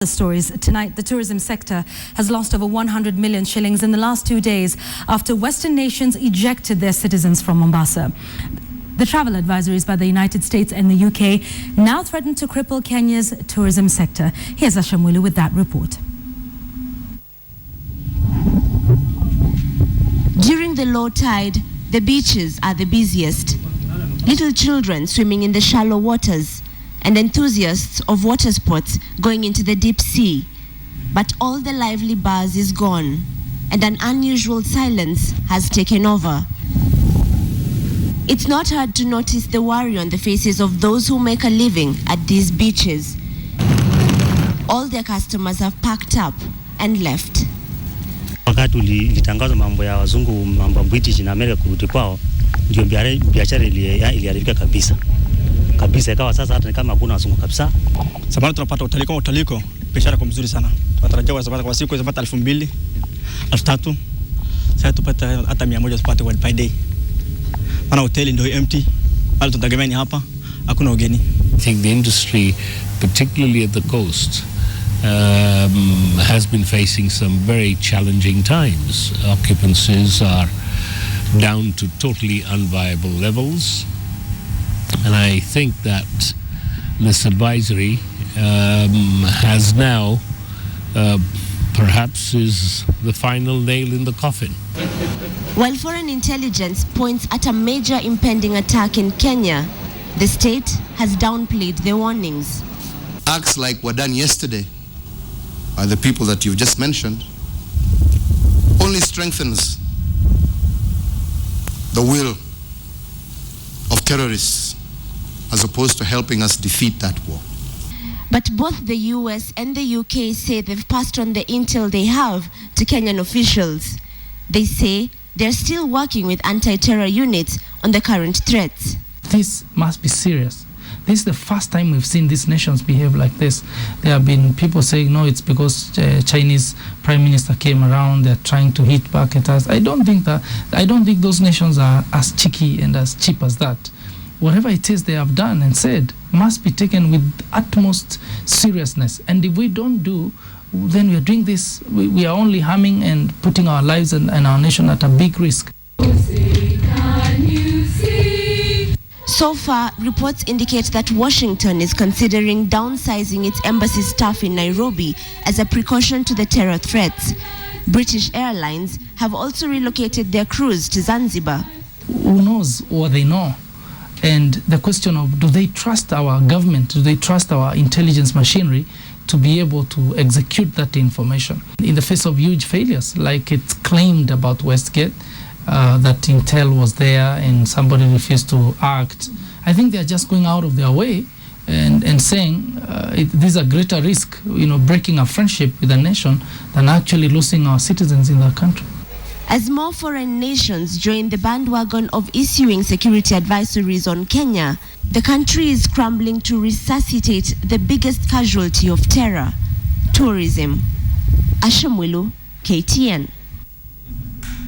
The stories tonight. The tourism sector has lost over 100 million shillings in the last 2 days after Western nations ejected their citizens from Mombasa. The travel advisories by the United States and the UK now threaten to cripple Kenya's tourism sector. Here's Ashamwulu with that report. During the low tide, the beaches are the busiest. Little children swimming in the shallow waters, and enthusiasts of water sports going into the deep sea. But all the lively buzz is gone, and an unusual silence has taken over. It's not hard to notice the worry on the faces of those who make a living at these beaches. All their customers have packed up and left. Wakati ulitangaza mambo ya wazungu, mambo British na America kurudi kwao, ndio biashara iliharibika kabisa. Ikawa sasa hata kama hakuna wazungu kabisa. Sababu tunapata utaliko biashara kwa mzuri sana. Tunatarajia kwa siku zapata 2,000, 3,000. Sasa tupata hata 100 tupate per day. Maana hoteli ndio empty. Wale tunategemea hapa hakuna ugeni. I think the industry, particularly at the coast, has been facing some very challenging times. Occupancies are down to totally unviable levels. And I think that this advisory has now perhaps is the final nail in the coffin. While foreign intelligence points at a major impending attack in Kenya, the state has downplayed the warnings. Acts like were done yesterday by the people that you've just mentioned only strengthens the will of terrorists as opposed to helping us defeat that war. But both the US and the UK say they've passed on the intel they have to Kenyan officials. They say they're still working with anti-terror units on the current threats. This must be serious. This is the first time we've seen these nations behave like this. There have been people saying, no, it's because Chinese Prime Minister came around, they're trying to hit back at us. I don't think those nations are as cheeky and as cheap as that. Whatever it is they have done and said must be taken with utmost seriousness. And if we don't do, then we are doing this, we are only harming and putting our lives and our nation at a big risk. So far, reports indicate that Washington is considering downsizing its embassy staff in Nairobi as a precaution to the terror threats. British Airlines have also relocated their crews to Zanzibar. Who knows what they know? And the question of, do they trust our government? Do they trust our intelligence machinery to be able to execute that information? In the face of huge failures, like it's claimed about Westgate, that intel was there and somebody refused to act. I think they're just going out of their way and saying this is a greater risk, breaking a friendship with a nation than actually losing our citizens in that country. As more foreign nations join the bandwagon of issuing security advisories on Kenya, the country is scrambling to resuscitate the biggest casualty of terror, tourism. Ashamwulu, KTN.